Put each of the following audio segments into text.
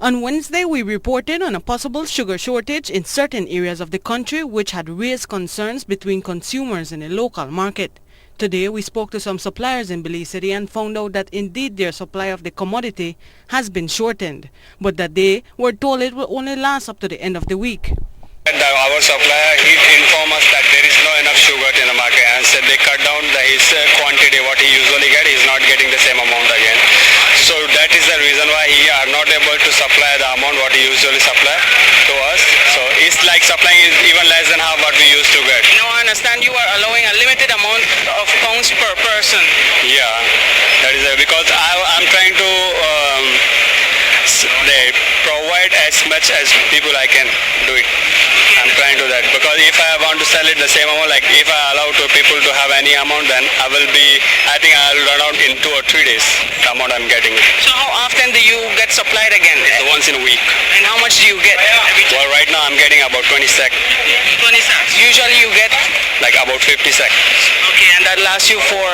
On Wednesday, we reported on a possible sugar shortage in certain areas of the country which had raised concerns between consumers in the local market. Today, we spoke to some suppliers in Belize City and found out that indeed their supply of the commodity has been shortened, but that they were told it will only last up to the end of the week. Our supplier, he informed us that there is no enough sugar in the market and said they cut down his quantity, what he usually get, he's not getting the same amount again. So that is the reason why he are not able to supply the amount what he usually supply to us. So it's like supplying is even less than half what we used to get. Now I understand you are allowing a limited amount of pounds per person. Yeah, that is because I'm trying to they provide as much as people I can do it. I'm trying to that because if I want to sell it the same amount, like if I allow to people to have any amount, then I think I'll run out in 2 or 3 days, the amount I'm getting. So how often do you get supplied again? It's once in a week. And how much do you get? Well, right now I'm getting about 20 sec. 20 sacks. Usually you get? Like about 50 sec. Okay, and that lasts you for?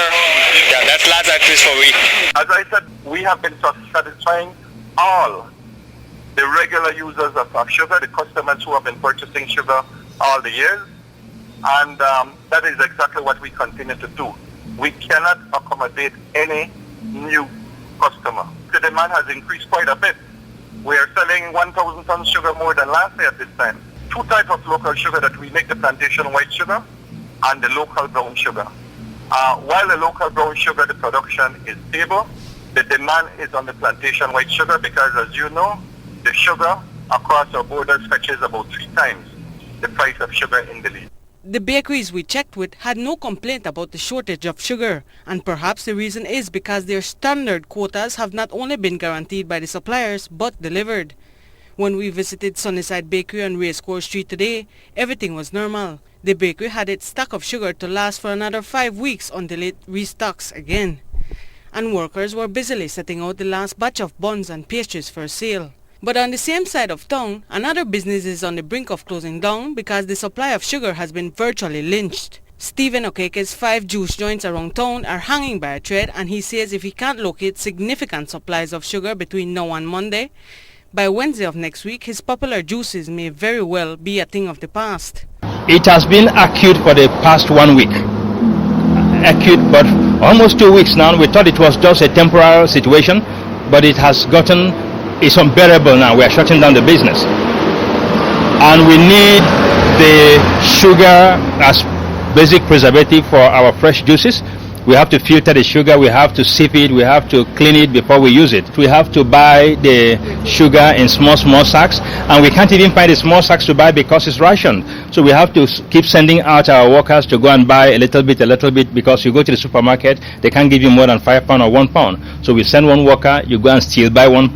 Yeah, that lasts at least for a week. As I said, we have been satisfying all the regular users of sugar, the customers who have been purchasing sugar all the years, and that is exactly what we continue to do. We cannot accommodate any new customer. The demand has increased quite a bit. We are selling 1,000 tons sugar more than last year at this time. 2 types of local sugar that we make, the plantation white sugar and the local brown sugar. While the local brown sugar, the production is stable, the demand is on the plantation white sugar because, as you know, the sugar across our borders fetches about 3 times the price of sugar in Belize. The bakeries we checked with had no complaint about the shortage of sugar, and perhaps the reason is because their standard quotas have not only been guaranteed by the suppliers but delivered. When we visited Sunnyside Bakery on Racecourse Street today, everything was normal. The bakery had its stock of sugar to last for another 5 weeks until it restocks again. And workers were busily setting out the last batch of buns and pastries for sale. But on the same side of town, another business is on the brink of closing down because the supply of sugar has been virtually lynched. Stephen OKEKE's 5 juice joints around town are hanging by a thread, and he says if he can't locate significant supplies of sugar between now and Monday, by Wednesday of next week, his popular juices may very well be a thing of the past. It has been acute for the past 1 week. Acute, but almost 2 weeks now. We thought it was just a temporary situation, but it's unbearable now. We are shutting down the business. And we need the sugar as basic preservative for our fresh juices. We have to filter the sugar, we have to sieve it, we have to clean it before we use it. We have to buy the sugar in small sacks, and we can't even find the small sacks to buy because it's rationed. So we have to keep sending out our workers to go and buy a little bit, because you go to the supermarket, they can't give you more than £5 or £1. So we send one worker, you go and still buy one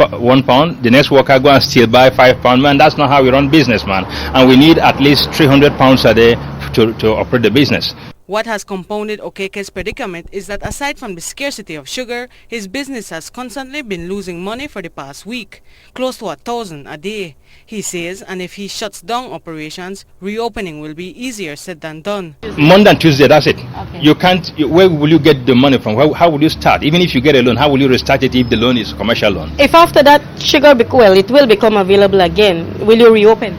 pound, the next worker go and still buy £5. Man, that's not how we run business, man. And we need at least £300 a day to operate the business. What has compounded OKEKE's predicament is that aside from the scarcity of sugar, his business has constantly been losing money for the past week, close to 1,000 a day. He says, and if he shuts down operations, reopening will be easier said than done. Monday and Tuesday, that's it. Okay. Where will you get the money from? How will you start? Even if you get a loan, how will you restart it if the loan is a commercial loan? If after that sugar, it will become available again, will you reopen?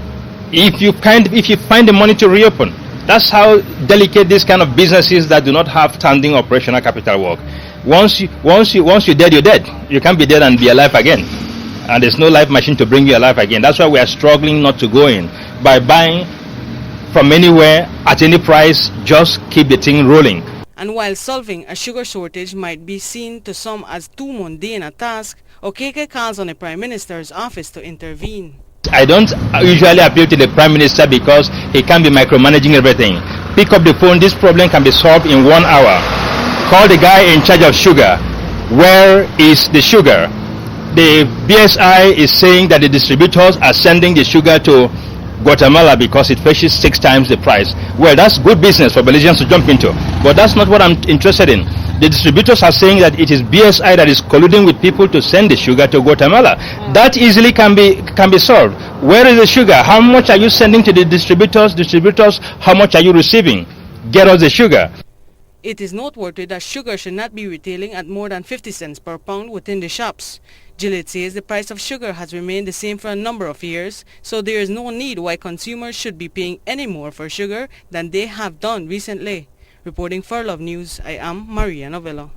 If you find the money to reopen. That's how delicate this kind of businesses that do not have standing operational capital work. Once you're dead, you're dead. You can't be dead and be alive again. And there's no life machine to bring you alive again. That's why we are struggling not to go in. By buying from anywhere at any price, just keep the thing rolling. And while solving a sugar shortage might be seen to some as too mundane a task, OKEKE calls on the Prime Minister's office to intervene. I don't usually appeal to the Prime Minister because he can't be micromanaging everything. Pick up the phone, this problem can be solved in 1 hour. Call the guy in charge of sugar. Where is the sugar? The BSI is saying that the distributors are sending the sugar to Guatemala because it fetches 6 times the price. Well, that's good business for Belizeans to jump into, but that's not what I'm interested in. The distributors are saying that it is BSI that is colluding with people to send the sugar to Guatemala. That easily can be solved. Where is the sugar? How much are you sending to the distributors? Distributors, how much are you receiving? Get us the sugar. It is noteworthy that sugar should not be retailing at more than 50 cents per pound within the shops. GILLETT says the price of sugar has remained the same for a number of years, so there is no need why consumers should be paying any more for sugar than they have done recently. Reporting for Love News, I am Maria Novelo.